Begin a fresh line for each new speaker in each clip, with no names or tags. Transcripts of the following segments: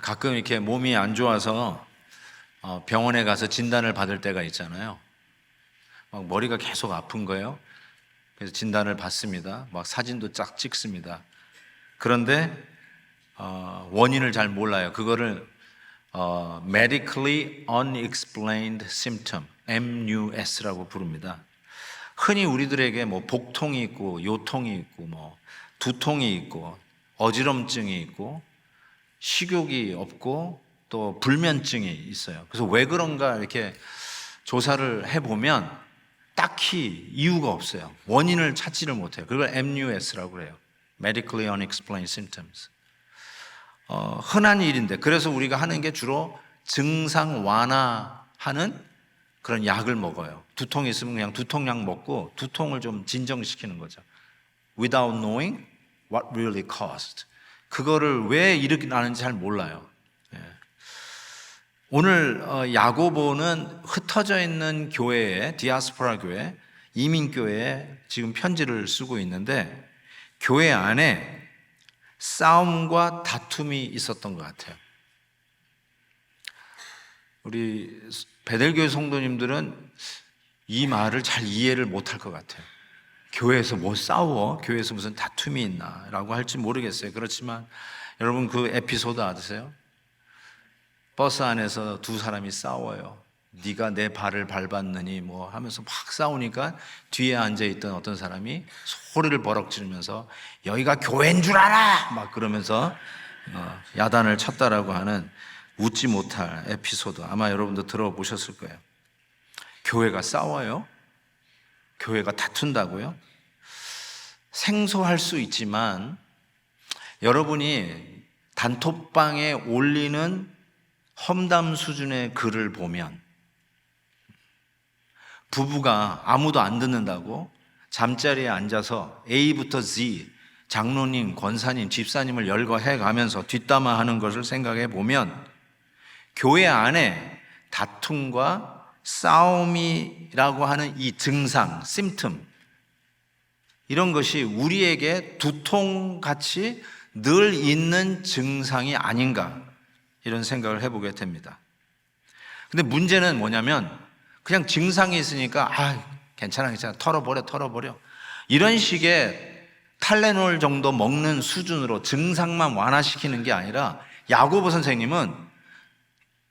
가끔 이렇게 몸이 안 좋아서 병원에 가서 진단을 받을 때가 있잖아요. 막 머리가 계속 아픈 거예요. 그래서 진단을 받습니다. 막 사진도 쫙 찍습니다. 그런데 원인을 잘 몰라요. 그거를 Medically Unexplained Symptom, MUS라고 부릅니다. 흔히 우리들에게 뭐 복통이 있고 요통이 있고 뭐 두통이 있고 어지럼증이 있고 식욕이 없고 또 불면증이 있어요. 그래서 왜 그런가 이렇게 조사를 해보면 딱히 이유가 없어요. 원인을 찾지를 못해요. 그걸 MUS라고 해요. Medically Unexplained Symptoms. 흔한 일인데, 그래서 우리가 하는 게 주로 증상 완화하는 그런 약을 먹어요. 두통이 있으면 그냥 두통약 먹고 두통을 좀 진정시키는 거죠. Without knowing what really caused. 그거를 왜 일어나는지 잘 몰라요. 오늘 야고보는 흩어져 있는 교회에, 디아스포라 교회, 이민교회에 지금 편지를 쓰고 있는데 교회 안에 싸움과 다툼이 있었던 것 같아요. 우리 베델교회 성도님들은 이 말을 잘 이해를 못할 것 같아요. 교회에서 뭐 싸워? 교회에서 무슨 다툼이 있나? 라고 할지 모르겠어요. 그렇지만 여러분 그 에피소드 아세요? 버스 안에서 두 사람이 싸워요. 네가 내 발을 밟았느니 뭐 하면서 막 싸우니까 뒤에 앉아있던 어떤 사람이 소리를 버럭 지르면서 여기가 교회인 줄 알아! 막 그러면서 야단을 쳤다라고 하는 웃지 못할 에피소드, 아마 여러분도 들어보셨을 거예요. 교회가 싸워요? 교회가 다툰다고요? 생소할 수 있지만 여러분이 단톡방에 올리는 험담 수준의 글을 보면 부부가 아무도 안 듣는다고 잠자리에 앉아서 A부터 Z, 장로님, 권사님, 집사님을 열거해 가면서 뒷담화하는 것을 생각해 보면 교회 안에 다툼과 싸움이라고 하는 이 증상, 심틈, 이런 것이 우리에게 두통같이 늘 있는 증상이 아닌가, 이런 생각을 해보게 됩니다. 근데 문제는 뭐냐면 그냥 증상이 있으니까 괜찮아 털어버려 이런 식의 탈레놀 정도 먹는 수준으로 증상만 완화시키는 게 아니라 야고보 선생님은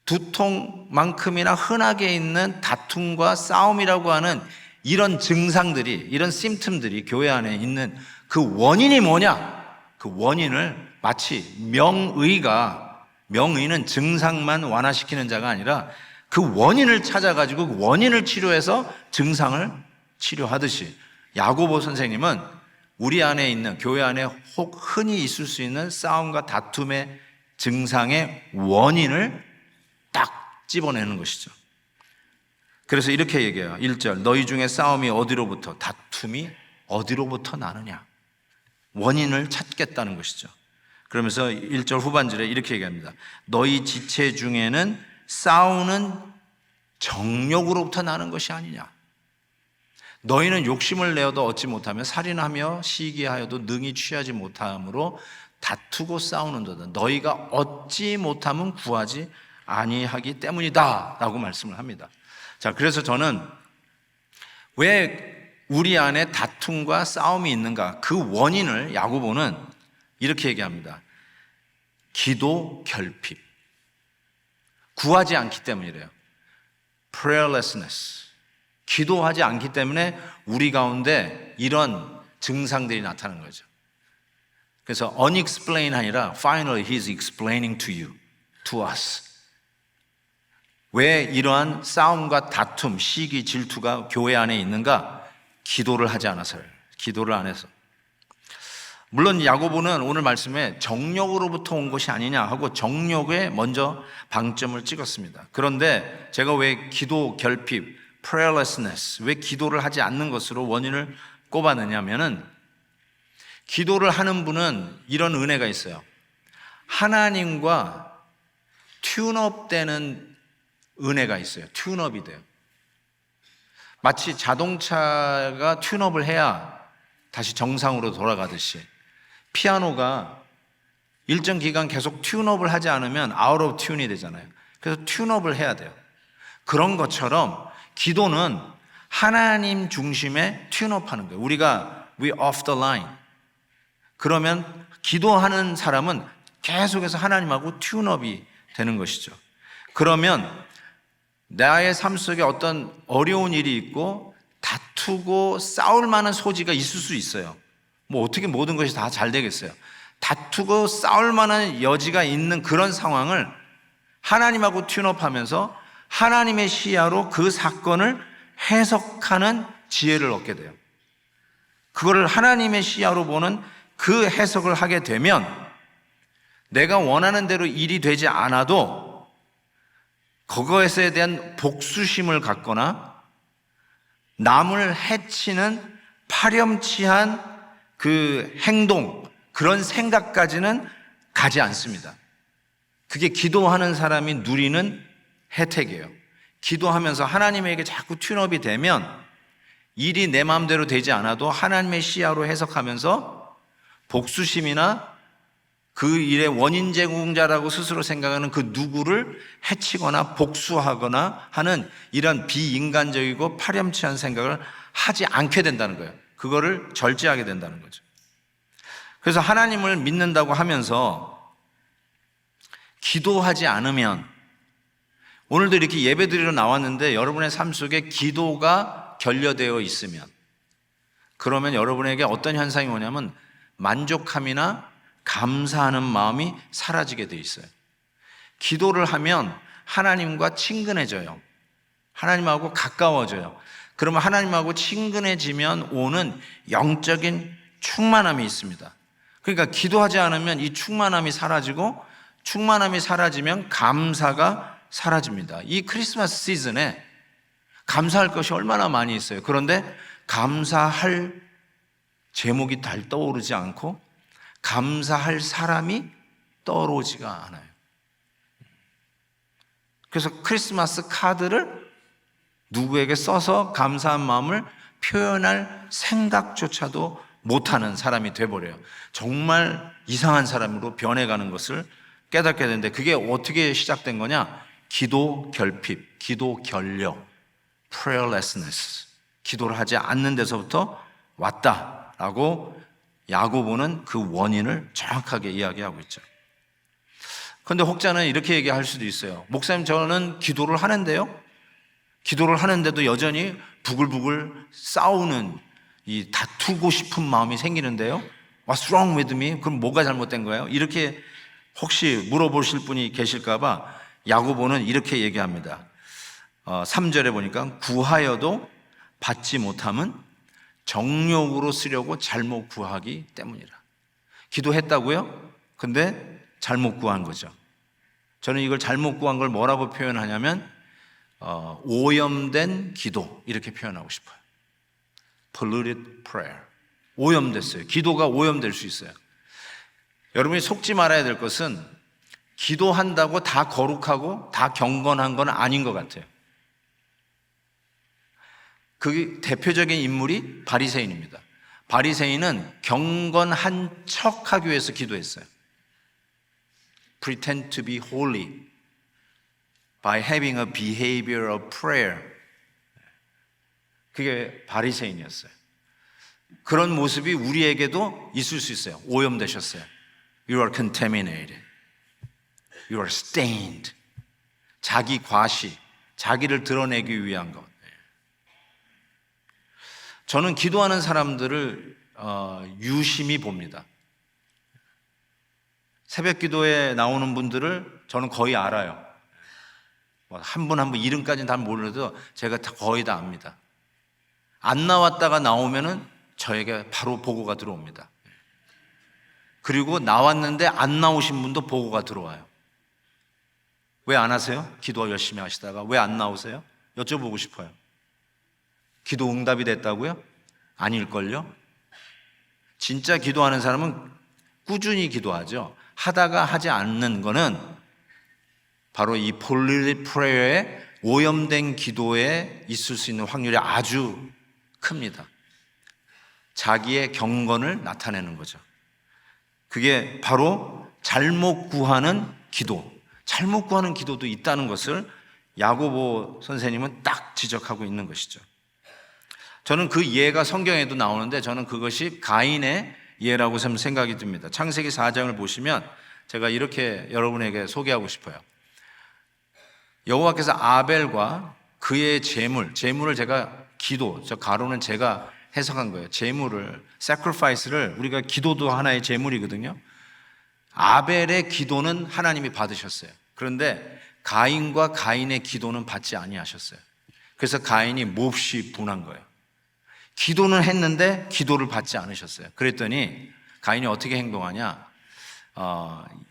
두통만큼이나 흔하게 있는 다툼과 싸움이라고 하는 이런 증상들이, 이런 심틈들이 교회 안에 있는 그 원인이 뭐냐? 그 원인을 마치 명의는 증상만 완화시키는 자가 아니라 그 원인을 찾아가지고 그 원인을 치료해서 증상을 치료하듯이 야고보 선생님은 우리 안에 있는, 교회 안에 혹 흔히 있을 수 있는 싸움과 다툼의 증상의 원인을 딱 집어내는 것이죠. 그래서 이렇게 얘기해요. 1절, 너희 중에 싸움이 어디로부터, 다툼이 어디로부터 나느냐? 원인을 찾겠다는 것이죠. 그러면서 1절 후반절에 이렇게 얘기합니다. 너희 지체 중에는 싸우는 정욕으로부터 나는 것이 아니냐. 너희는 욕심을 내어도 얻지 못하며 살인하며 시기하여도 능히 취하지 못함으로 다투고 싸우는도다. 너희가 얻지 못하면 구하지 아니하기 때문이다 라고 말씀을 합니다. 자, 그래서 저는 왜 우리 안에 다툼과 싸움이 있는가, 그 원인을 야고보는 이렇게 얘기합니다. 기도 결핍. 구하지 않기 때문이래요. Prayerlessness. 기도하지 않기 때문에 우리 가운데 이런 증상들이 나타나는 거죠. 그래서 unexplained 아니라 finally he's explaining to you, to us. 왜 이러한 싸움과 다툼, 시기, 질투가 교회 안에 있는가? 기도를 하지 않아서요. 기도를 안 해서. 물론 야고보는 오늘 말씀에 정욕으로부터 온 것이 아니냐 하고 정욕에 먼저 방점을 찍었습니다. 그런데 제가 왜 기도 결핍, prayerlessness, 왜 기도를 하지 않는 것으로 원인을 꼽아내냐면은 기도를 하는 분은 이런 은혜가 있어요. 하나님과 튠업 되는 은혜가 있어요. 튠업이 돼요. 마치 자동차가 튠업을 해야 다시 정상으로 돌아가듯이 피아노가 일정 기간 계속 튠업을 하지 않으면 아웃 오브 튠이 되잖아요. 그래서 튠업을 해야 돼요. 그런 것처럼 기도는 하나님 중심에 튠업하는 거예요. 우리가 we off the line. 그러면 기도하는 사람은 계속해서 하나님하고 튠업이 되는 것이죠. 그러면 나의 삶 속에 어떤 어려운 일이 있고 다투고 싸울 만한 소지가 있을 수 있어요. 뭐 어떻게 모든 것이 다 잘 되겠어요. 다투고 싸울 만한 여지가 있는 그런 상황을 하나님하고 튠업하면서 하나님의 시야로 그 사건을 해석하는 지혜를 얻게 돼요. 그거를 하나님의 시야로 보는 그 해석을 하게 되면 내가 원하는 대로 일이 되지 않아도 그것에 대한 복수심을 갖거나 남을 해치는 파렴치한 그 행동, 그런 생각까지는 가지 않습니다. 그게 기도하는 사람이 누리는 혜택이에요. 기도하면서 하나님에게 자꾸 튠업이 되면 일이 내 마음대로 되지 않아도 하나님의 시야로 해석하면서 복수심이나 그 일의 원인 제공자라고 스스로 생각하는 그 누구를 해치거나 복수하거나 하는 이런 비인간적이고 파렴치한 생각을 하지 않게 된다는 거예요. 그거를 절제하게 된다는 거죠. 그래서 하나님을 믿는다고 하면서 기도하지 않으면, 오늘도 이렇게 예배드리러 나왔는데 여러분의 삶 속에 기도가 결여되어 있으면, 그러면 여러분에게 어떤 현상이 오냐면 만족함이나 감사하는 마음이 사라지게 돼 있어요. 기도를 하면 하나님과 친근해져요. 하나님하고 가까워져요. 그러면 하나님하고 친근해지면 오는 영적인 충만함이 있습니다. 그러니까 기도하지 않으면 이 충만함이 사라지고, 충만함이 사라지면 감사가 사라집니다. 이 크리스마스 시즌에 감사할 것이 얼마나 많이 있어요. 그런데 감사할 제목이 잘 떠오르지 않고 감사할 사람이 떠오르지가 않아요. 그래서 크리스마스 카드를 누구에게 써서 감사한 마음을 표현할 생각조차도 못하는 사람이 돼버려요. 정말 이상한 사람으로 변해가는 것을 깨닫게 되는데, 그게 어떻게 시작된 거냐? 기도 결핍, 기도 결려, prayerlessness, 기도를 하지 않는 데서부터 왔다라고 야고보는 그 원인을 정확하게 이야기하고 있죠. 그런데 혹자는 이렇게 얘기할 수도 있어요. 목사님, 저는 기도를 하는데요, 기도를 하는데도 여전히 부글부글 싸우는, 이 다투고 싶은 마음이 생기는데요, What's wrong with me? 그럼 뭐가 잘못된 거예요? 이렇게 혹시 물어보실 분이 계실까 봐 야고보는 이렇게 얘기합니다. 3절에 보니까 구하여도 받지 못함은 정욕으로 쓰려고 잘못 구하기 때문이라. 기도했다고요? 근데 잘못 구한 거죠. 저는 이걸 잘못 구한 걸 뭐라고 표현하냐면 오염된 기도, 이렇게 표현하고 싶어요. Polluted prayer. 오염됐어요. 기도가 오염될 수 있어요. 여러분이 속지 말아야 될 것은 기도한다고 다 거룩하고 다 경건한 건 아닌 것 같아요. 그 대표적인 인물이 바리새인입니다. 바리새인은 경건한 척하기 위해서 기도했어요. Pretend to be holy by having a behavior of prayer. 그게 바리새인이었어요. 그런 모습이 우리에게도 있을 수 있어요. 오염되셨어요. You are contaminated. You are stained. 자기 과시, 자기를 드러내기 위한 것. 저는 기도하는 사람들을 유심히 봅니다. 새벽 기도에 나오는 분들을 저는 거의 알아요. 한 분 한 분 이름까지는 다 모르도 제가 거의 다 압니다. 안 나왔다가 나오면은 저에게 바로 보고가 들어옵니다. 그리고 나왔는데 안 나오신 분도 보고가 들어와요. 왜 안 하세요? 기도 열심히 하시다가 왜 안 나오세요? 여쭤보고 싶어요. 기도 응답이 됐다고요? 아닐걸요? 진짜 기도하는 사람은 꾸준히 기도하죠. 하다가 하지 않는 거는 바로 이 polluted prayer에 오염된 기도에 있을 수 있는 확률이 아주 큽니다. 자기의 경건을 나타내는 거죠. 그게 바로 잘못 구하는 기도, 잘못 구하는 기도도 있다는 것을 야고보 선생님은 딱 지적하고 있는 것이죠. 저는 그 예가 성경에도 나오는데 저는 그것이 가인의 예라고 생각이 듭니다. 창세기 4장을 보시면 제가 이렇게 여러분에게 소개하고 싶어요. 여호와께서 아벨과 그의 제물을 제가 기도, 저 가로는 제가 해석한 거예요. 제물을, sacrifice를 우리가 기도도 하나의 제물이거든요. 아벨의 기도는 하나님이 받으셨어요. 그런데 가인과 가인의 기도는 받지 아니하셨어요. 그래서 가인이 몹시 분한 거예요. 기도는 했는데 기도를 받지 않으셨어요. 그랬더니 가인이 어떻게 행동하냐?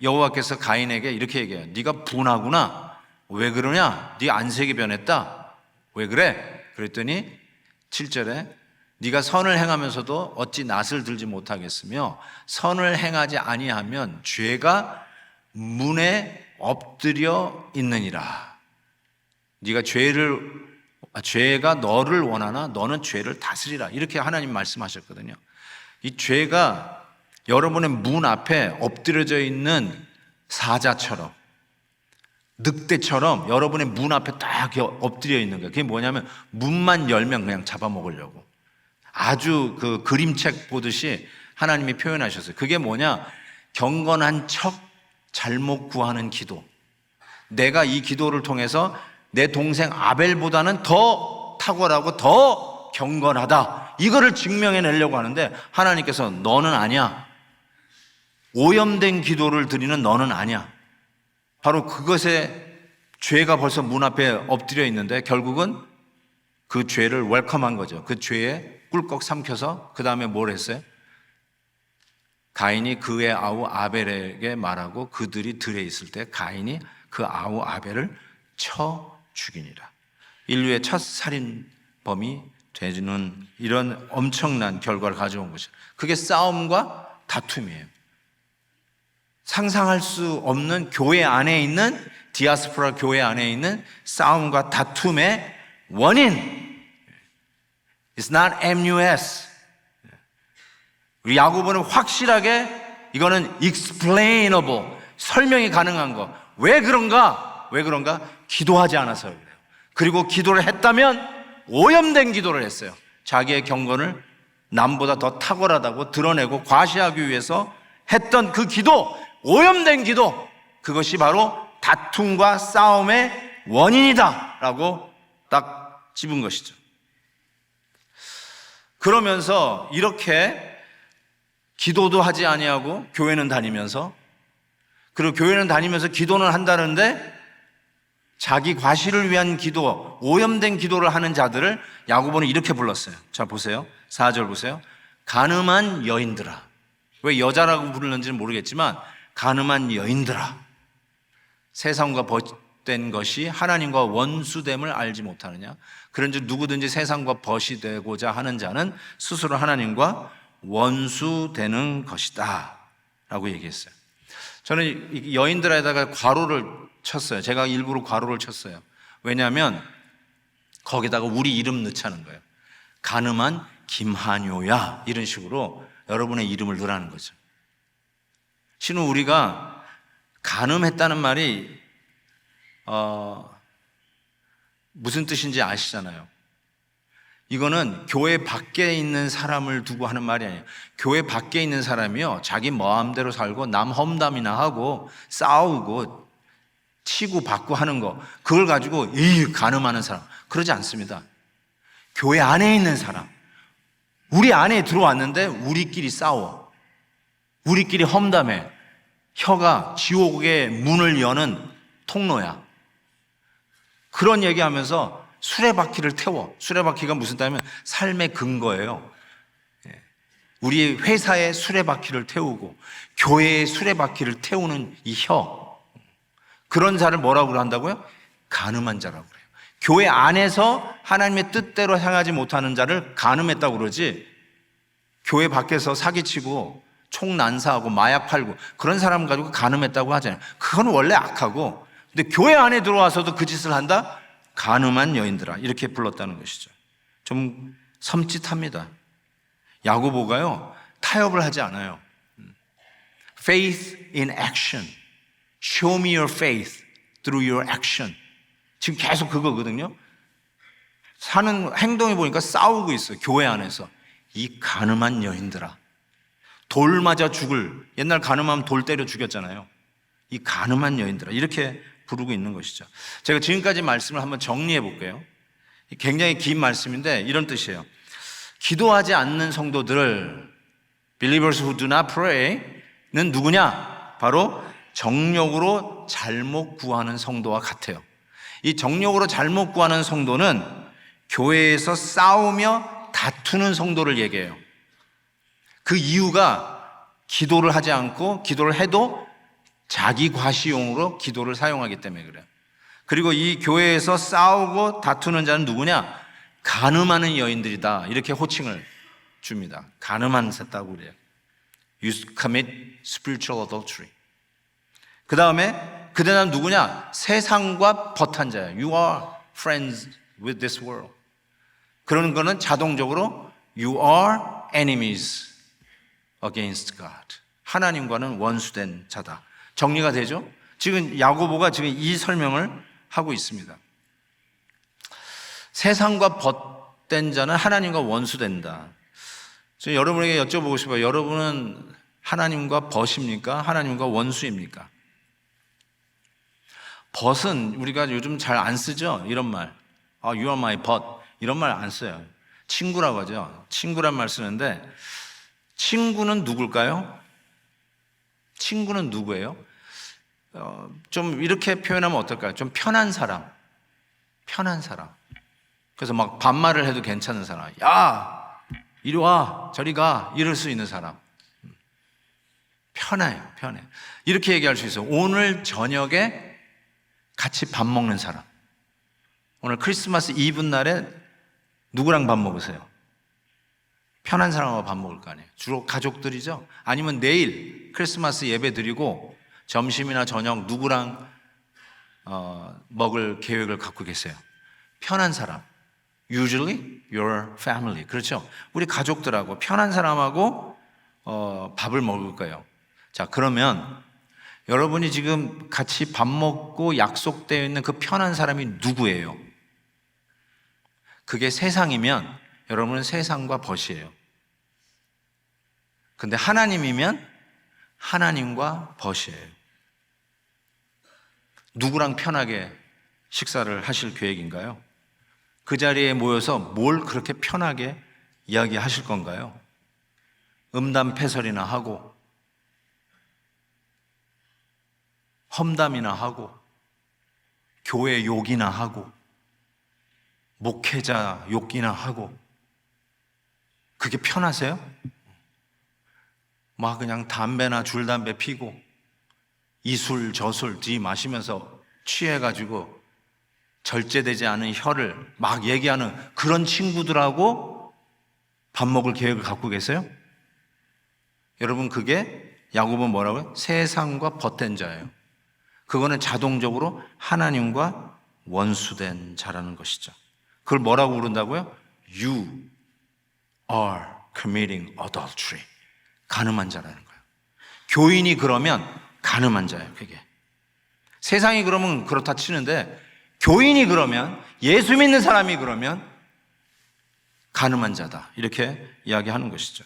여호와께서 가인에게 이렇게 얘기해요. 네가 분하구나. 왜 그러냐? 네 안색이 변했다. 왜 그래? 그랬더니 7절에 네가 선을 행하면서도 어찌 낯을 들지 못하겠으며 선을 행하지 아니하면 죄가 문에 엎드려 있느니라. 네가 죄가 너를 원하나 너는 죄를 다스리라. 이렇게 하나님 말씀하셨거든요. 이 죄가 여러분의 문 앞에 엎드려져 있는 사자처럼, 늑대처럼 여러분의 문 앞에 딱 엎드려 있는 거예요. 그게 뭐냐면 문만 열면 그냥 잡아먹으려고. 아주 그 그림책 보듯이 하나님이 표현하셨어요. 그게 뭐냐? 경건한 척 잘못 구하는 기도. 내가 이 기도를 통해서 내 동생 아벨보다는 더 탁월하고 더 경건하다, 이거를 증명해내려고 하는데 하나님께서 너는 아니야. 오염된 기도를 드리는 너는 아니야. 바로 그것에 죄가 벌써 문 앞에 엎드려 있는데 결국은 그 죄를 웰컴한 거죠. 그 죄에 꿀꺽 삼켜서 그 다음에 뭘 했어요? 가인이 그의 아우 아벨에게 말하고 그들이 들에 있을 때 가인이 그 아우 아벨을 쳐 죽이니라. 인류의 첫 살인범이 되는 이런 엄청난 결과를 가져온 것이죠. 그게 싸움과 다툼이에요. 상상할 수 없는 교회 안에 있는, 디아스포라 교회 안에 있는 싸움과 다툼의 원인. It's not MUS. 우리 야고보는 확실하게 이거는 explainable, 설명이 가능한 거. 왜 그런가? 기도하지 않아서 그래요. 그리고 기도를 했다면 오염된 기도를 했어요. 자기의 경건을 남보다 더 탁월하다고 드러내고 과시하기 위해서 했던 그 기도, 오염된 기도, 그것이 바로 다툼과 싸움의 원인이다 라고 딱 집은 것이죠. 그러면서 이렇게 기도도 하지 아니하고 교회는 다니면서, 그리고 교회는 다니면서 기도는 한다는데 자기 과시를 위한 기도, 오염된 기도를 하는 자들을 야고보는 이렇게 불렀어요. 자 보세요. 4절 보세요. 간음한 여인들아. 왜 여자라고 부르는지는 모르겠지만 간음한 여인들아, 세상과 벗된 것이 하나님과 원수됨을 알지 못하느냐? 그런즉 누구든지 세상과 벗이 되고자 하는 자는 스스로 하나님과 원수되는 것이다 라고 얘기했어요. 저는 여인들에다가 괄호를 쳤어요. 제가 일부러 괄호를 쳤어요. 왜냐하면 거기다가 우리 이름 넣자는 거예요. 간음한 김한효야, 이런 식으로 여러분의 이름을 넣으라는 거죠. 실은 우리가 간음했다는 말이 무슨 뜻인지 아시잖아요. 이거는 교회 밖에 있는 사람을 두고 하는 말이 아니에요. 교회 밖에 있는 사람이요, 자기 마음대로 살고 남 험담이나 하고 싸우고 치고 받고 하는 거, 그걸 가지고 이 간음하는 사람, 그러지 않습니다. 교회 안에 있는 사람, 우리 안에 들어왔는데 우리끼리 싸워, 우리끼리 험담해. 혀가 지옥의 문을 여는 통로야. 그런 얘기하면서 수레바퀴를 태워. 수레바퀴가 무슨 뜻이냐면 삶의 근거예요. 우리 회사의 수레바퀴를 태우고 교회의 수레바퀴를 태우는 이 혀, 그런 자를 뭐라고 한다고요? 간음한 자라고 그래요. 교회 안에서 하나님의 뜻대로 행하지 못하는 자를 간음했다고 그러지, 교회 밖에서 사기치고 총 난사하고 마약 팔고 그런 사람 가지고 간음했다고 하잖아요. 그건 원래 악하고, 근데 교회 안에 들어와서도 그 짓을 한다? 간음한 여인들아, 이렇게 불렀다는 것이죠. 좀 섬찟합니다. 야고보가요, 타협을 하지 않아요. faith in action. Show me your faith through your action. 지금 계속 그거거든요. 사는 행동이 보니까 싸우고 있어요. 교회 안에서. 이 간음한 여인들아. 돌 맞아 죽을. 옛날 간음하면 돌 때려 죽였잖아요. 이 간음한 여인들아. 이렇게 부르고 있는 것이죠. 제가 지금까지 말씀을 한번 정리해 볼게요. 굉장히 긴 말씀인데 이런 뜻이에요. 기도하지 않는 성도들을 believers who do not pray는 누구냐? 바로 정욕으로 잘못 구하는 성도와 같아요. 이 정욕으로 잘못 구하는 성도는 교회에서 싸우며 다투는 성도를 얘기해요. 그 이유가 기도를 하지 않고 기도를 해도 자기 과시용으로 기도를 사용하기 때문에 그래요. 그리고 이 교회에서 싸우고 다투는 자는 누구냐? 간음하는 여인들이다. 이렇게 호칭을 줍니다. 간음하다고 그래요. You commit spiritual adultery. 그 다음에 그 다음 누구냐? 세상과 벗한 자예요. You are friends with this world. 그런 거는 자동적으로 You are enemies against God. 하나님과는 원수된 자다. 정리가 되죠? 지금 야고보가 지금 이 설명을 하고 있습니다. 세상과 벗된 자는 하나님과 원수된다. 저 여러분에게 여쭤보고 싶어요. 여러분은 하나님과 벗입니까? 하나님과 원수입니까? 벗은 우리가 요즘 잘 안 쓰죠? 이런 말. You are my 벗. 이런 말 안 써요. 친구라고 하죠. 친구란 말 쓰는데 친구는 누굴까요? 친구는 누구예요? 좀 이렇게 표현하면 어떨까요? 좀 편한 사람. 편한 사람. 그래서 막 반말을 해도 괜찮은 사람. 야, 이리 와, 저리 가. 이럴 수 있는 사람. 편해요, 편해. 이렇게 얘기할 수 있어요. 오늘 저녁에 같이 밥 먹는 사람. 오늘 크리스마스 이브 날에 누구랑 밥 먹으세요? 편한 사람하고 밥 먹을 거 아니에요. 주로 가족들이죠. 아니면 내일 크리스마스 예배 드리고 점심이나 저녁 누구랑 먹을 계획을 갖고 계세요? 편한 사람. Usually your family. 그렇죠? 우리 가족들하고 편한 사람하고 밥을 먹을 거예요. 자, 그러면 여러분이 지금 같이 밥 먹고 약속되어 있는 그 편한 사람이 누구예요? 그게 세상이면 여러분은 세상과 벗이에요. 근데 하나님이면 하나님과 벗이에요. 누구랑 편하게 식사를 하실 계획인가요? 그 자리에 모여서 뭘 그렇게 편하게 이야기하실 건가요? 음담패설이나 하고 험담이나 하고 교회 욕이나 하고 목회자 욕이나 하고 그게 편하세요? 막 그냥 담배나 줄담배 피고 이술 저술 뒤 마시면서 취해가지고 절제되지 않은 혀를 막 얘기하는 그런 친구들하고 밥 먹을 계획을 갖고 계세요? 여러분, 그게 야고보는 뭐라고요? 세상과 벗된 자예요. 그거는 자동적으로 하나님과 원수된 자라는 것이죠. 그걸 뭐라고 부른다고요? You are committing adultery. 간음한 자라는 거예요. 교인이 그러면 간음한 자예요, 그게. 세상이 그러면 그렇다 치는데 교인이 그러면, 예수 믿는 사람이 그러면 간음한 자다. 이렇게 이야기하는 것이죠.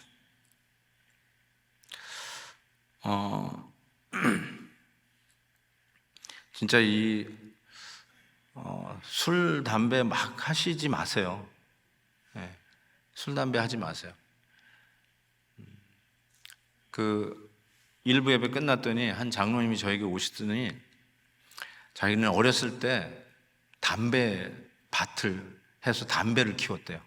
진짜 술, 담배 막 하시지 마세요. 네, 술, 담배 하지 마세요. 그 일부 예배 끝났더니 한 장로님이 저에게 오시더니 자기는 어렸을 때 담배 밭을 해서 담배를 키웠대요.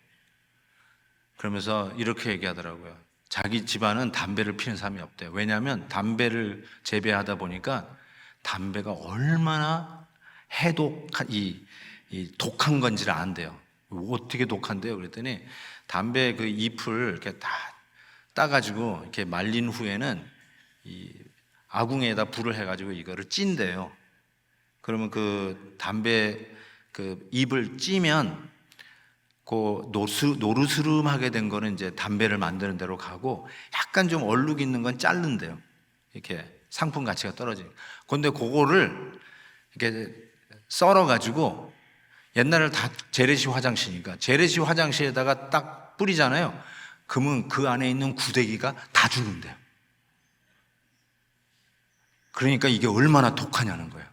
그러면서 이렇게 얘기하더라고요. 자기 집안은 담배를 피는 사람이 없대요. 왜냐하면 담배를 재배하다 보니까 담배가 얼마나 이 독한 건지를 안대요. 어떻게 독한데요? 그랬더니 담배 그 잎을 이렇게 다 따가지고 이렇게 말린 후에는 이 아궁이에다 불을 해가지고 이거를 찐대요. 그러면 그 담배 그 잎을 찌면 그 노르스름하게 된 거는 이제 담배를 만드는 데로 가고 약간 좀 얼룩 있는 건 자른대요. 이렇게 상품 가치가 떨어지니까. 근데 그거를 이렇게 썰어가지고 옛날에 다 재래식 화장실이니까 재래식 화장실에다가 딱 뿌리잖아요. 그러면 그 안에 있는 구데기가 다 죽는데요. 그러니까 이게 얼마나 독하냐는 거예요.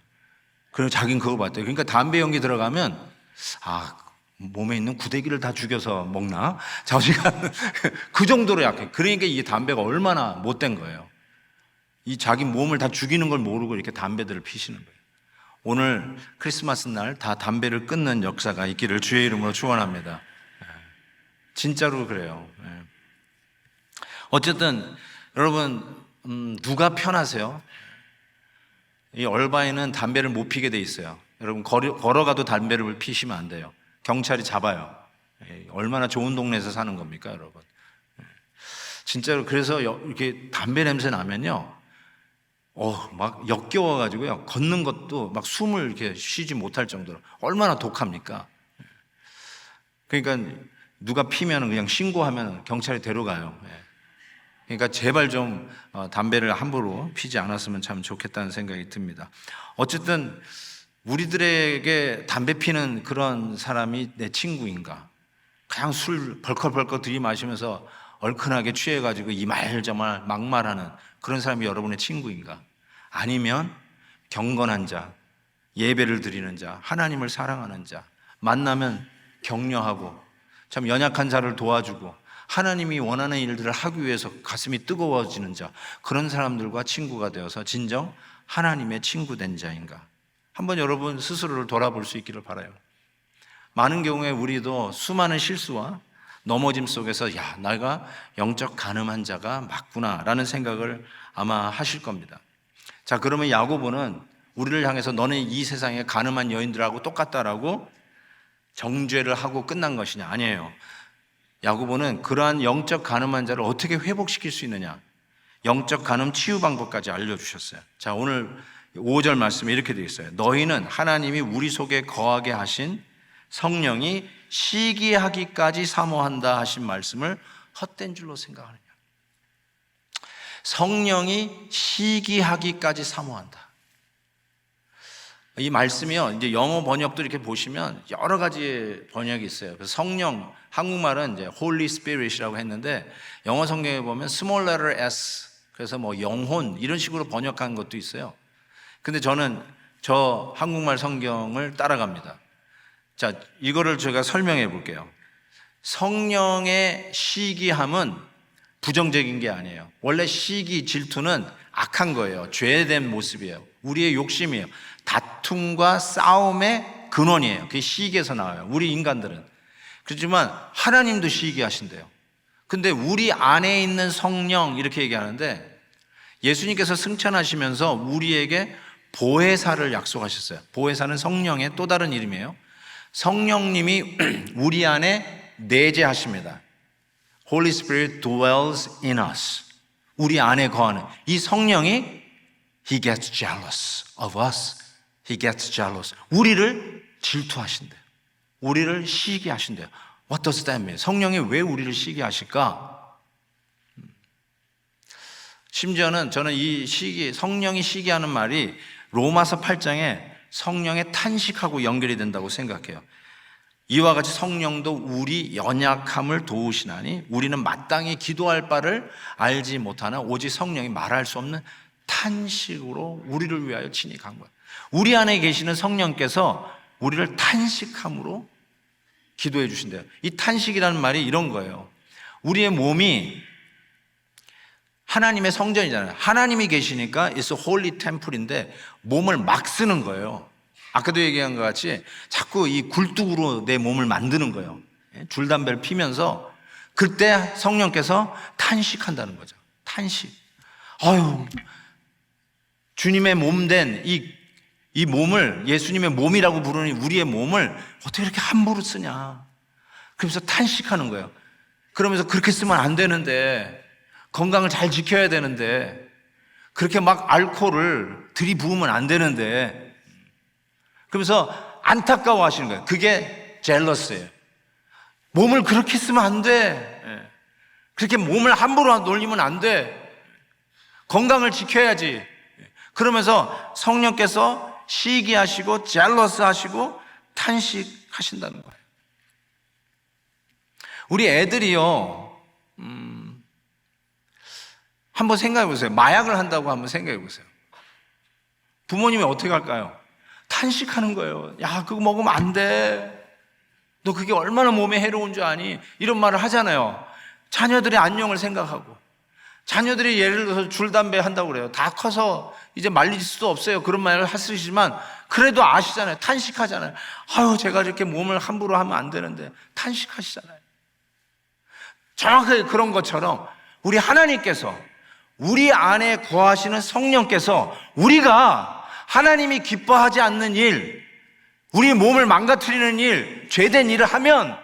그리고 자기는 그거 봤대요. 그러니까 담배 연기 들어가면 몸에 있는 구데기를 다 죽여서 먹나? 자기가 그 정도로 약해. 그러니까 이게 담배가 얼마나 못된 거예요. 이 자기 몸을 다 죽이는 걸 모르고 이렇게 담배들을 피시는 거예요. 오늘 크리스마스 날 다 담배를 끊는 역사가 있기를 주의 이름으로 축원합니다. 진짜로 그래요. 어쨌든 여러분 누가 편하세요? 이 얼바인은 담배를 못 피게 돼 있어요. 여러분 걸어가도 담배를 피시면 안 돼요. 경찰이 잡아요. 얼마나 좋은 동네에서 사는 겁니까, 여러분? 진짜로. 그래서 이렇게 담배 냄새 나면요, 막 역겨워가지고요, 걷는 것도 막 숨을 이렇게 쉬지 못할 정도로 얼마나 독합니까? 그러니까 누가 피면 그냥 신고하면 경찰이 데려가요. 그러니까 제발 좀 담배를 함부로 피지 않았으면 참 좋겠다는 생각이 듭니다. 어쨌든 우리들에게 담배 피는 그런 사람이 내 친구인가? 그냥 술 벌컥벌컥 들이마시면서 얼큰하게 취해가지고 이 말 저 말 막말하는 그런 사람이 여러분의 친구인가? 아니면 경건한 자, 예배를 드리는 자, 하나님을 사랑하는 자, 만나면 격려하고 참 연약한 자를 도와주고 하나님이 원하는 일들을 하기 위해서 가슴이 뜨거워지는 자, 그런 사람들과 친구가 되어서 진정 하나님의 친구 된 자인가? 한번 여러분 스스로를 돌아볼 수 있기를 바라요. 많은 경우에 우리도 수많은 실수와 넘어짐 속에서 내가 영적 가늠한 자가 맞구나 라는 생각을 아마 하실 겁니다. 자, 그러면 야고보는 우리를 향해서 너는 이 세상에 가늠한 여인들하고 똑같다라고 정죄를 하고 끝난 것이냐? 아니에요. 야고보는 그러한 영적 가늠한 자를 어떻게 회복시킬 수 있느냐, 영적 가늠 치유 방법까지 알려주셨어요. 자, 오늘 5절 말씀에 이렇게 되어 있어요. 너희는 하나님이 우리 속에 거하게 하신 성령이 시기하기까지 사모한다 하신 말씀을 헛된 줄로 생각하느냐. 성령이 시기하기까지 사모한다. 이 말씀이요, 이제 영어 번역도 이렇게 보시면 여러 가지 번역이 있어요. 그래서 성령, 한국말은 이제 Holy Spirit이라고 했는데 영어 성경에 보면 small letter s, 그래서 뭐 영혼 이런 식으로 번역한 것도 있어요. 근데 저는 저 한국말 성경을 따라갑니다. 자, 이거를 제가 설명해 볼게요. 성령의 시기함은 부정적인 게 아니에요. 원래 시기, 질투는 악한 거예요. 죄된 모습이에요. 우리의 욕심이에요. 다툼과 싸움의 근원이에요. 그게 시기에서 나와요. 우리 인간들은. 그렇지만 하나님도 시기하신대요. 근데 우리 안에 있는 성령 이렇게 얘기하는데 예수님께서 승천하시면서 우리에게 보혜사를 약속하셨어요. 보혜사는 성령의 또 다른 이름이에요. 성령님이 우리 안에 내재하십니다. Holy Spirit dwells in us. 우리 안에 거하는 이 성령이 He gets jealous of us. He gets jealous. 우리를 질투하신대요. 우리를 시기하신대요. What does that mean? 성령이 왜 우리를 시기하실까? 심지어는 저는 이 성령이 시기하는 말이 로마서 8장에 성령의 탄식하고 연결이 된다고 생각해요. 이와 같이 성령도 우리 연약함을 도우시나니 우리는 마땅히 기도할 바를 알지 못하나 오직 성령이 말할 수 없는 탄식으로 우리를 위하여 친히 간 거예요. 우리 안에 계시는 성령께서 우리를 탄식함으로 기도해 주신대요. 이 탄식이라는 말이 이런 거예요. 우리의 몸이 하나님의 성전이잖아요. 하나님이 계시니까 it's a holy temple인데 몸을 막 쓰는 거예요. 아까도 얘기한 것 같이 자꾸 이 굴뚝으로 내 몸을 만드는 거예요. 줄담배를 피면서 그때 성령께서 탄식한다는 거죠. 탄식. 아유, 주님의 몸 된 이 몸을 예수님의 몸이라고 부르는 우리의 몸을 어떻게 이렇게 함부로 쓰냐. 그러면서 탄식하는 거예요. 그러면서 그렇게 쓰면 안 되는데, 건강을 잘 지켜야 되는데, 그렇게 막 알코올을 들이부으면 안 되는데, 그러면서 안타까워 하시는 거예요. 그게 젤러스예요. 몸을 그렇게 쓰면 안 돼. 그렇게 몸을 함부로 놀리면 안 돼. 건강을 지켜야지. 그러면서 성령께서 시기하시고 젤러스 하시고 탄식하신다는 거예요. 우리 애들이요, 한번 생각해 보세요. 마약을 한다고 한번 생각해 보세요. 부모님이 어떻게 할까요? 탄식하는 거예요. 야, 그거 먹으면 안 돼. 너 그게 얼마나 몸에 해로운 줄 아니? 이런 말을 하잖아요. 자녀들의 안녕을 생각하고. 자녀들이 예를 들어서 줄 담배 한다고 그래요. 다 커서 이제 말릴 수도 없어요. 그런 말을 하시지만 그래도 아시잖아요. 탄식하잖아요. 아유, 제가 이렇게 몸을 함부로 하면 안 되는데 탄식하시잖아요. 정확하게 그런 것처럼 우리 하나님께서, 우리 안에 거하시는 성령께서 우리가 하나님이 기뻐하지 않는 일, 우리 몸을 망가뜨리는 일, 죄된 일을 하면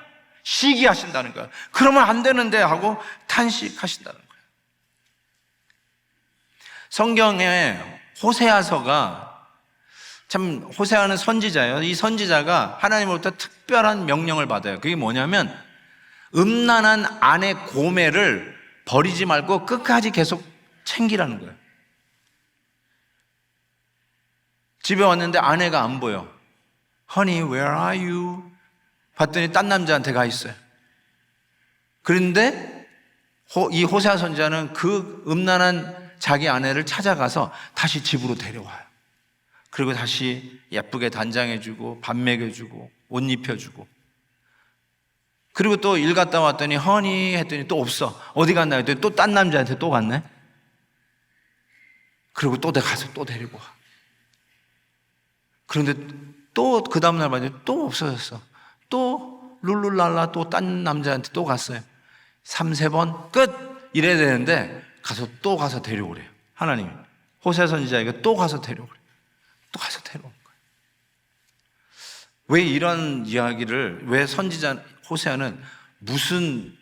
시기하신다는 거예요. 그러면 안 되는데 하고 탄식하신다는 거예요. 성경에 호세아서가, 참 호세아는 선지자예요. 이 선지자가 하나님으로부터 특별한 명령을 받아요. 그게 뭐냐면 음란한 아내 고매를 버리지 말고 끝까지 계속 챙기라는 거예요. 집에 왔는데 아내가 안 보여. Honey, where are you? 봤더니 딴 남자한테 가 있어요. 그런데 이 호세아 선지자는 그 음란한 자기 아내를 찾아가서 다시 집으로 데려와요. 그리고 다시 예쁘게 단장해주고 밥 먹여주고 옷 입혀주고, 그리고 또 일 갔다 왔더니 허니 했더니 또 없어. 어디 갔나 했더니 또 딴 남자한테 또 갔네. 그리고 또 가서 또 데리고 와. 그런데 또 그 다음날 봤더니 또 없어졌어. 또 룰룰랄라 또 딴 남자한테 또 갔어요. 3-4번 끝 이래야 되는데 또 가서 데려오래요. 하나님이 호세아 선지자에게 또 가서 데려오래요. 또 가서 데려오는 거예요. 왜 이런 이야기를, 왜 선지자 호세아는 무슨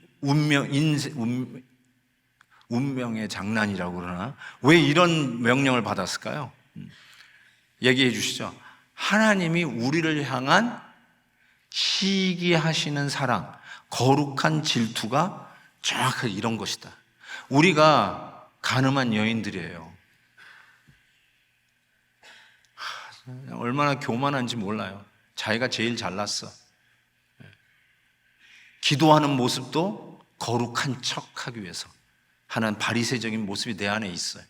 운명의 장난이라고 그러나 왜 이런 명령을 받았을까요? 얘기해 주시죠. 하나님이 우리를 향한 시기하시는 사랑, 거룩한 질투가 정확하게 이런 것이다. 우리가 가늠한 여인들이에요. 얼마나 교만한지 몰라요. 자기가 제일 잘났어. 기도하는 모습도 거룩한 척하기 위해서 하는 바리새적인 모습이 내 안에 있어요.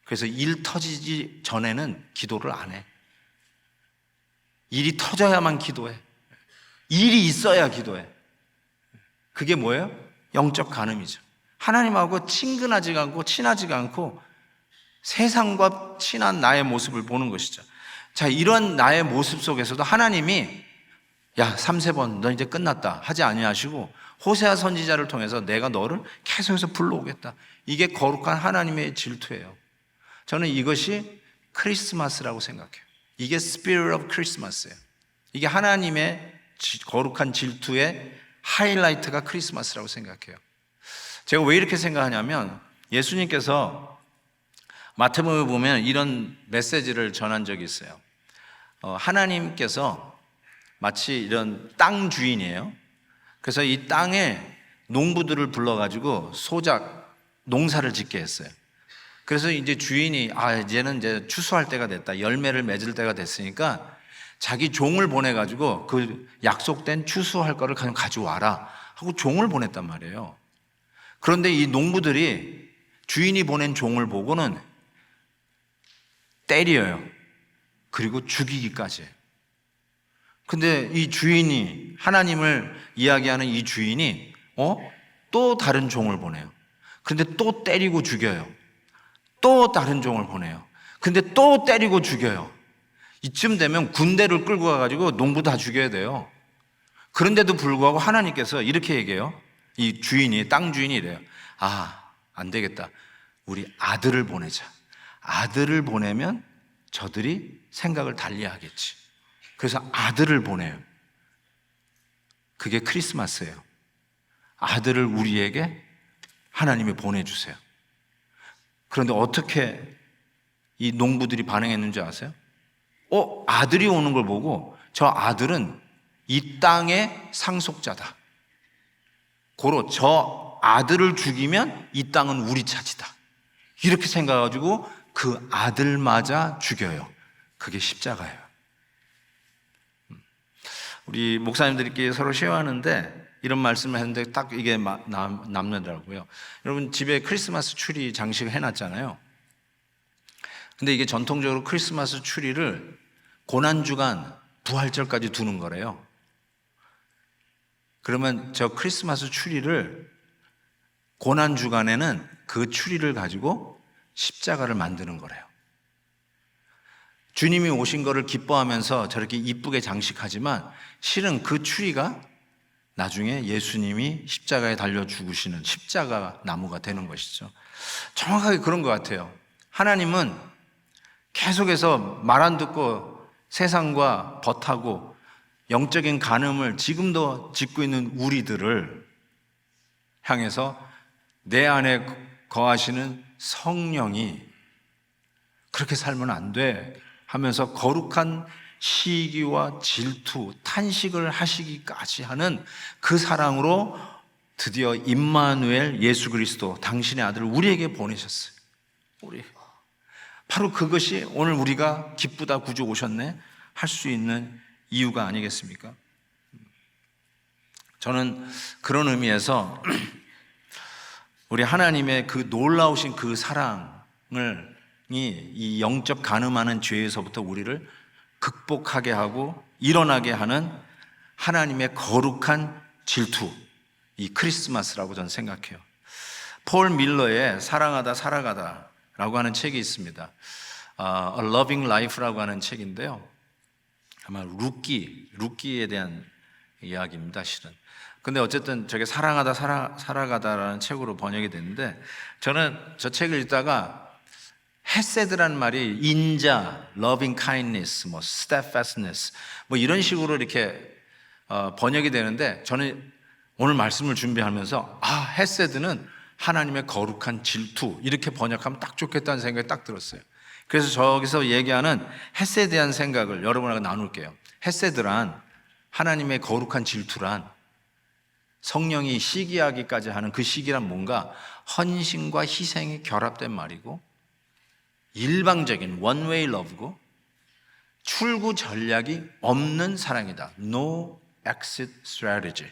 그래서 일 터지기 전에는 기도를 안 해. 일이 터져야만 기도해. 일이 있어야 기도해. 그게 뭐예요? 영적 간음이죠. 하나님하고 친근하지가 않고 친하지가 않고 세상과 친한 나의 모습을 보는 것이죠. 자, 이런 나의 모습 속에서도 하나님이 야, 3-4번 너 이제 끝났다 하지 아니하시고 호세아 선지자를 통해서 내가 너를 계속해서 불러오겠다. 이게 거룩한 하나님의 질투예요. 저는 이것이 크리스마스라고 생각해요. 이게 Spirit of Christmas예요. 이게 하나님의 거룩한 질투의 하이라이트가 크리스마스라고 생각해요. 제가 왜 이렇게 생각하냐면 예수님께서 마태복음에 보면 이런 메시지를 전한 적이 있어요. 하나님께서 마치 이런 땅 주인이에요. 그래서 이 땅에 농부들을 불러가지고 소작 농사를 짓게 했어요. 그래서 이제 주인이 이제는 이제 추수할 때가 됐다. 열매를 맺을 때가 됐으니까 자기 종을 보내가지고 그 약속된 추수할 거를 그냥 가져와라 하고 종을 보냈단 말이에요. 그런데 이 농부들이 주인이 보낸 종을 보고는 때려요. 그리고 죽이기까지 해요. 근데 이 주인이, 하나님을 이야기하는 이 주인이 또 다른 종을 보내요. 근데 또 때리고 죽여요. 또 다른 종을 보내요. 근데 또 때리고 죽여요. 이쯤 되면 군대를 끌고 가가지고 농부 다 죽여야 돼요. 그런데도 불구하고 하나님께서 이렇게 얘기해요. 이 주인이, 땅 주인이 이래요. 안 되겠다. 우리 아들을 보내자. 아들을 보내면 저들이 생각을 달리 하겠지. 그래서 아들을 보내요. 그게 크리스마스예요. 아들을 우리에게 하나님이 보내주세요. 그런데 어떻게 이 농부들이 반응했는지 아세요? 아들이 오는 걸 보고 저 아들은 이 땅의 상속자다. 고로 저 아들을 죽이면 이 땅은 우리 차지다. 이렇게 생각해가지고 그 아들마저 죽여요. 그게 십자가예요. 우리 목사님들끼리 서로 쉐어하는데 이런 말씀을 했는데 딱 이게 남는더라고요. 여러분 집에 크리스마스 추리 장식을 해놨잖아요. 근데 이게 전통적으로 크리스마스 추리를 고난주간 부활절까지 두는 거래요. 그러면 저 크리스마스 추리를 고난주간에는 그 추리를 가지고 십자가를 만드는 거래요. 주님이 오신 거를 기뻐하면서 저렇게 이쁘게 장식하지만 실은 그 추리가 나중에 예수님이 십자가에 달려 죽으시는 십자가 나무가 되는 것이죠. 정확하게 그런 것 같아요. 하나님은 계속해서 말 안 듣고 세상과 벗하고 영적인 간음을 지금도 짓고 있는 우리들을 향해서 내 안에 거하시는 성령이 그렇게 살면 안 돼 하면서 거룩한 시기와 질투, 탄식을 하시기까지 하는 그 사랑으로 드디어 임마누엘 예수 그리스도 당신의 아들을 우리에게 보내셨어요. 바로 그것이 오늘 우리가 기쁘다 구주 오셨네 할 수 있는 이유가 아니겠습니까? 저는 그런 의미에서 우리 하나님의 그 놀라우신 그 사랑을 이 영적 간음하는 죄에서부터 우리를 극복하게 하고 일어나게 하는 하나님의 거룩한 질투, 이 크리스마스라고 저는 생각해요. 폴 밀러의 사랑하다 살아가다 라고 하는 책이 있습니다. A Loving Life라고 하는 책인데요, 아마 루키에 대한 이야기입니다, 실은. 근데 어쨌든 저게 사랑하다 살아가다라는 책으로 번역이 됐는데, 저는 저 책을 읽다가 헤세드라는 말이 인자, loving kindness, 뭐 steadfastness, 뭐 이런 식으로 이렇게 번역이 되는데, 저는 오늘 말씀을 준비하면서 헤세드는 하나님의 거룩한 질투 이렇게 번역하면 딱 좋겠다는 생각이 딱 들었어요. 그래서 저기서 얘기하는 헷세에 대한 생각을 여러분하고 나눌게요. 헷세드란 하나님의 거룩한 질투란 성령이 시기하기까지 하는 그 시기란 뭔가 헌신과 희생이 결합된 말이고, 일방적인 one-way love고, 출구 전략이 없는 사랑이다. No exit strategy.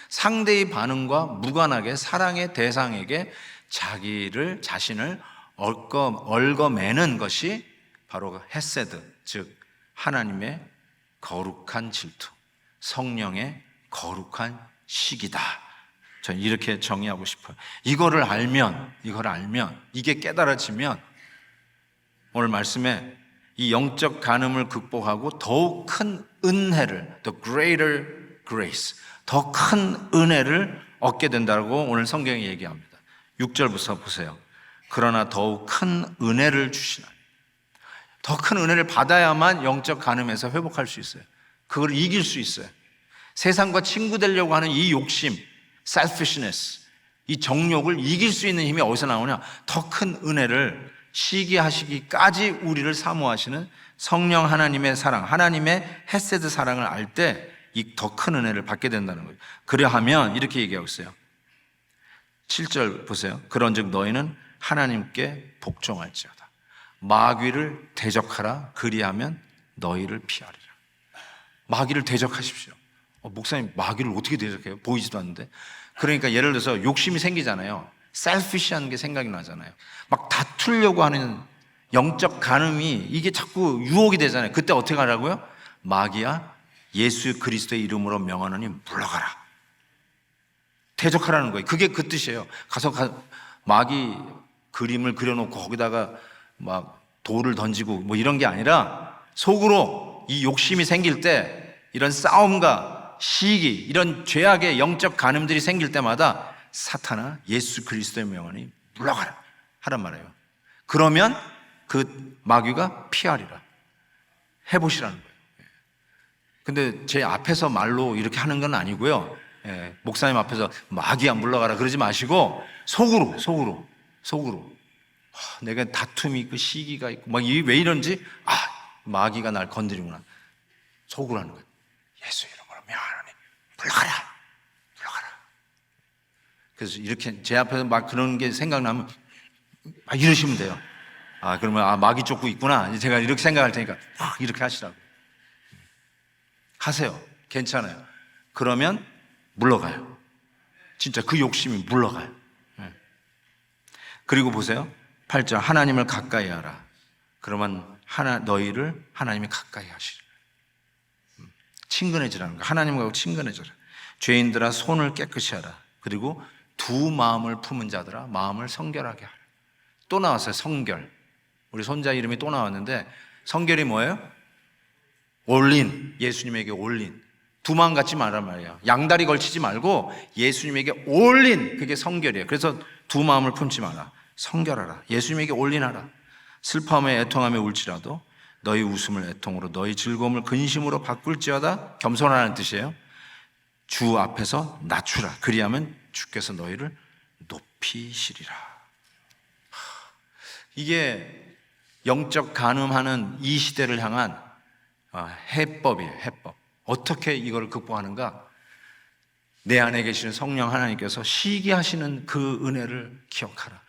상대의 반응과 무관하게 사랑의 대상에게 자신을 얽어매는 것이 바로 헤세드, 즉 하나님의 거룩한 질투, 성령의 거룩한 시기다. 저는 이렇게 정의하고 싶어요. 이걸 알면, 이게 깨달아지면 오늘 말씀에 이 영적 간음을 극복하고 더욱 큰 은혜를, the greater grace, 더 큰 은혜를 얻게 된다고 오늘 성경이 얘기합니다. 6절부터 보세요. 그러나 더욱 큰 은혜를 주시나니. 더 큰 은혜를 받아야만 영적 간음에서 회복할 수 있어요. 그걸 이길 수 있어요. 세상과 친구 되려고 하는 이 욕심, selfishness, 이 정욕을 이길 수 있는 힘이 어디서 나오냐? 더 큰 은혜를 시기하시기까지 우리를 사모하시는 성령 하나님의 사랑, 하나님의 헤세드 사랑을 알 때 이 더 큰 은혜를 받게 된다는 거예요. 그래하면 이렇게 얘기하고 있어요. 7절 보세요. 그런즉 너희는 하나님께 복종할지어다. 마귀를 대적하라. 그리하면 너희를 피하리라. 마귀를 대적하십시오. 목사님, 마귀를 어떻게 대적해요? 보이지도 않는데. 그러니까 예를 들어서 욕심이 생기잖아요. 셀피시한 게 생각이 나잖아요. 막 다투려고 하는 영적 간음이 이게 자꾸 유혹이 되잖아요. 그때 어떻게 하라고요? 마귀야, 예수 그리스도의 이름으로 명하노니 물러가라. 대적하라는 거예요. 그게 그 뜻이에요. 가서 마귀 그림을 그려놓고 거기다가 막 돌을 던지고 뭐 이런 게 아니라, 속으로 이 욕심이 생길 때, 이런 싸움과 시기, 이런 죄악의 영적 간음들이 생길 때마다 사탄아, 예수 그리스도의 명하니 물러가라 하란 말이에요. 그러면 그 마귀가 피하리라. 해보시라는 거예요. 근데 제 앞에서 말로 이렇게 하는 건 아니고요. 목사님 앞에서 마귀야 물러가라 그러지 마시고 속으로 내가 다툼이 있고 시기가 있고 막 왜 이런지, 마귀가 날 건드리구나. 속으로 하는 거예요. 예수 이름으로 명하노니 물러가라. 그래서 이렇게 제 앞에서 막 그런 게 생각나면 막 이러시면 돼요. 그러면 마귀 쫓고 있구나. 이제 제가 이렇게 생각할 테니까 막 이렇게 하시라고. 하세요. 괜찮아요. 그러면 물러가요. 진짜 그 욕심이 물러가요. 그리고 보세요. 8절 하나님을 가까이 하라. 그러면 너희를 하나님이 가까이 하시리라. 친근해지라는 거. 하나님과 친근해져라. 죄인들아 손을 깨끗이 하라. 그리고 두 마음을 품은 자들아 마음을 성결하게 하라. 또 나왔어요. 성결. 우리 손자 이름이 또 나왔는데 성결이 뭐예요? 올린. 예수님에게 올린. 두 마음 갖지 말란 말이에요. 양다리 걸치지 말고 예수님에게 올린. 그게 성결이에요. 그래서 두 마음을 품지 마라. 성결하라. 예수님에게 올린하라. 슬퍼함에 애통함에 울지라도 너희 웃음을 애통으로 너희 즐거움을 근심으로 바꿀지어다. 겸손하라는 뜻이에요. 주 앞에서 낮추라. 그리하면 주께서 너희를 높이시리라. 이게 영적 간음하는 이 시대를 향한 해법이에요. 해법. 어떻게 이걸 극복하는가? 내 안에 계시는 성령 하나님께서 시기하시는 그 은혜를 기억하라.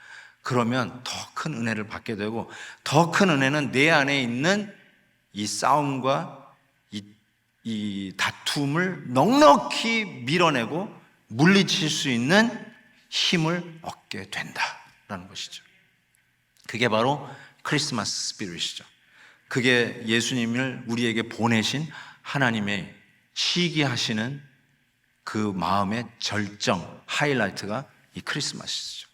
그러면 더 큰 은혜를 받게 되고, 더 큰 은혜는 내 안에 있는 이 싸움과 이 다툼을 넉넉히 밀어내고 물리칠 수 있는 힘을 얻게 된다라는 것이죠. 그게 바로 크리스마스 스피릿이죠. 그게 예수님을 우리에게 보내신 하나님의 시기하시는 그 마음의 절정, 하이라이트가 이 크리스마스죠.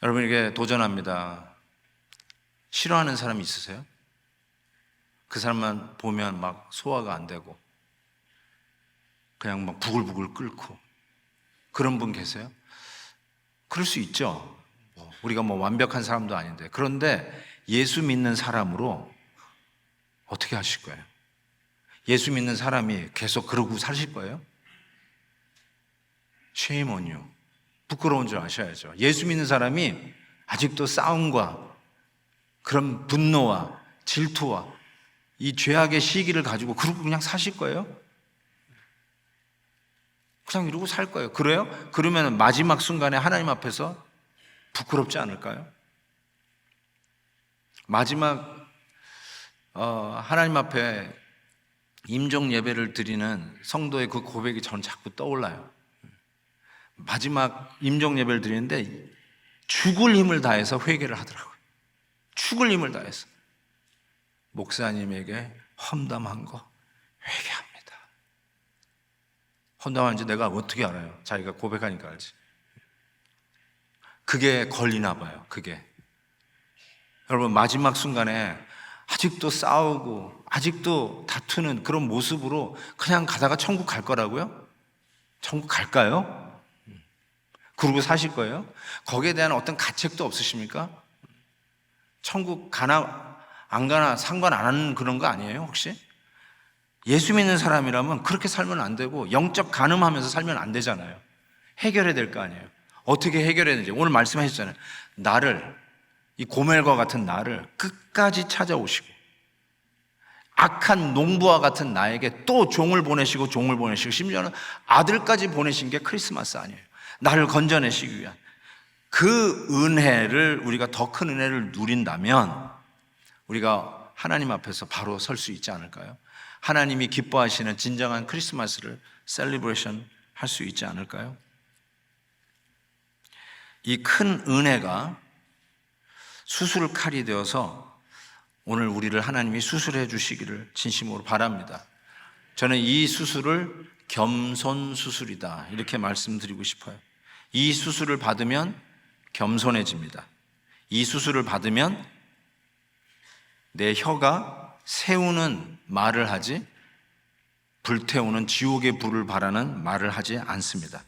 여러분에게 도전합니다. 싫어하는 사람이 있으세요? 그 사람만 보면 막 소화가 안 되고 그냥 막 부글부글 끓고 그런 분 계세요? 그럴 수 있죠. 우리가 완벽한 사람도 아닌데. 그런데 예수 믿는 사람으로 어떻게 하실 거예요? 예수 믿는 사람이 계속 그러고 사실 거예요? Shame on you. 부끄러운 줄 아셔야죠. 예수 믿는 사람이 아직도 싸움과 그런 분노와 질투와 이 죄악의 시기를 가지고 그러고 그냥 사실 거예요? 그냥 이러고 살 거예요. 그래요? 그러면 마지막 순간에 하나님 앞에서 부끄럽지 않을까요? 마지막 하나님 앞에 임종 예배를 드리는 성도의 그 고백이 저는 자꾸 떠올라요. 마지막 임종 예배를 드리는데 죽을 힘을 다해서 회개를 하더라고요. 죽을 힘을 다해서 목사님에게 험담한 거 회개합니다. 험담한지 내가 어떻게 알아요? 자기가 고백하니까 알지. 그게 걸리나 봐요. 그게. 여러분 마지막 순간에 아직도 싸우고 아직도 다투는 그런 모습으로 그냥 가다가 천국 갈 거라고요? 천국 갈까요? 그러고 사실 거예요? 거기에 대한 어떤 가책도 없으십니까? 천국 가나 안 가나 상관 안 하는 그런 거 아니에요 혹시? 예수 믿는 사람이라면 그렇게 살면 안 되고 영적 간음하면서 살면 안 되잖아요. 해결해야 될 거 아니에요. 어떻게 해결해야 되는지 오늘 말씀하셨잖아요. 나를, 이 고멜과 같은 나를 끝까지 찾아오시고 악한 농부와 같은 나에게 또 종을 보내시고 심지어는 아들까지 보내신 게 크리스마스 아니에요. 나를 건져내시기 위한 그 은혜를, 우리가 더 큰 은혜를 누린다면 우리가 하나님 앞에서 바로 설 수 있지 않을까요? 하나님이 기뻐하시는 진정한 크리스마스를 셀리브레이션 할 수 있지 않을까요? 이 큰 은혜가 수술 칼이 되어서 오늘 우리를 하나님이 수술해 주시기를 진심으로 바랍니다. 저는 이 수술을 겸손 수술이다 이렇게 말씀드리고 싶어요. 이 수술을 받으면 겸손해집니다. 이 수술을 받으면 내 혀가 세우는 말을 하지 불태우는 지옥의 불을 바라는 말을 하지 않습니다.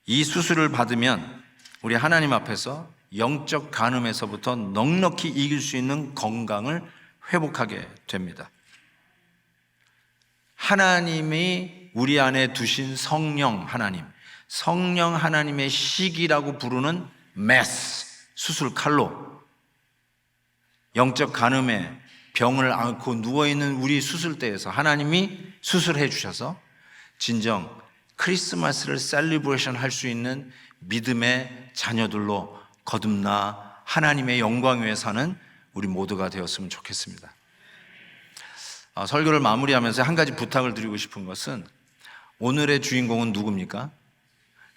이 수술을 받으면 우리 하나님 앞에서 영적 간음에서부터 넉넉히 이길 수 있는 건강을 회복하게 됩니다. 하나님이 우리 안에 두신 성령 하나님의 시기라고 부르는 메스, 수술 칼로 영적 간음에 병을 앓고 누워있는 우리 수술대에서 하나님이 수술해 주셔서 진정 크리스마스를 셀리브레이션 할 수 있는 믿음의 자녀들로 거듭나 하나님의 영광 위에 사는 우리 모두가 되었으면 좋겠습니다. 설교를 마무리하면서 한 가지 부탁을 드리고 싶은 것은, 오늘의 주인공은 누굽니까?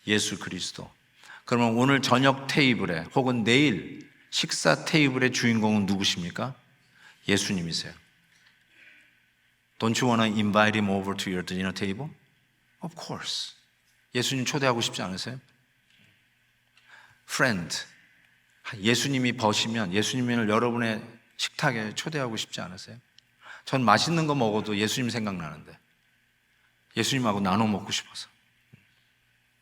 예수 그리스도. 그러면 오늘 저녁 테이블에 혹은 내일 식사 테이블의 주인공은 누구십니까? 예수님이세요. Don't you want to invite him over to your dinner table? Of course. 예수님 초대하고 싶지 않으세요? Friend. 예수님이 버시면 예수님을 여러분의 식탁에 초대하고 싶지 않으세요? 전 맛있는 거 먹어도 예수님 생각나는데, 예수님하고 나눠 먹고 싶어서.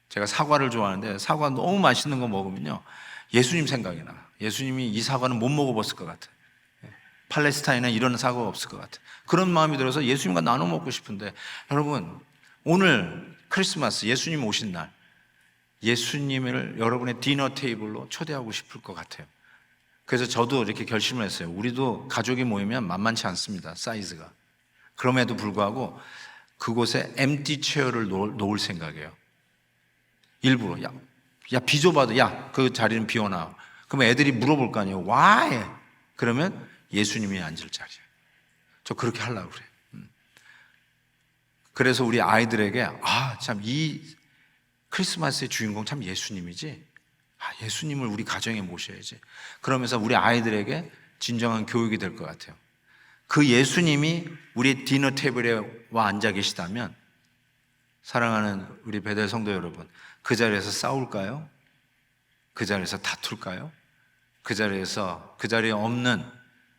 제가 사과를 좋아하는데 사과 너무 맛있는 거 먹으면요 예수님 생각이 나. 예수님이 이 사과는 못 먹어봤을 것 같아. 팔레스타인에 이런 사과가 없을 것 같아. 그런 마음이 들어서 예수님과 나눠 먹고 싶은데, 여러분 오늘 크리스마스 예수님 오신 날 예수님을 여러분의 디너 테이블로 초대하고 싶을 것 같아요. 그래서 저도 이렇게 결심을 했어요. 우리도 가족이 모이면 만만치 않습니다, 사이즈가. 그럼에도 불구하고 그곳에 엠티 체어를 놓을 생각이에요. 일부러 야 비좁아도 야 그 자리는 비워놔. 그러면 애들이 물어볼 거 아니에요. Why? 그러면 예수님이 앉을 자리예요. 저 그렇게 하려고 그래요. 그래서 우리 아이들에게 참 이 크리스마스의 주인공 참 예수님이지. 예수님을 우리 가정에 모셔야지. 그러면서 우리 아이들에게 진정한 교육이 될 것 같아요. 그 예수님이 우리 디너 테이블에 와 앉아 계시다면, 사랑하는 우리 베델 성도 여러분, 그 자리에서 싸울까요? 그 자리에서 다툴까요? 그 자리에 없는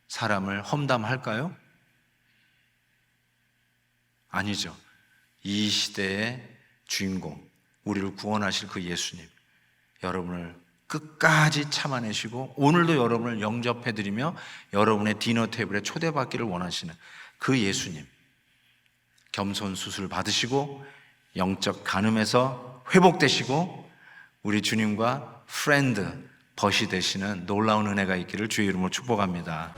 사람을 험담할까요? 아니죠. 이 시대의 주인공, 우리를 구원하실 그 예수님, 여러분을 끝까지 참아내시고 오늘도 여러분을 영접해드리며 여러분의 디너 테이블에 초대받기를 원하시는 그 예수님, 겸손 수술 받으시고 영적 간음에서 회복되시고 우리 주님과 프렌드, 벗이 되시는 놀라운 은혜가 있기를 주의 이름으로 축복합니다.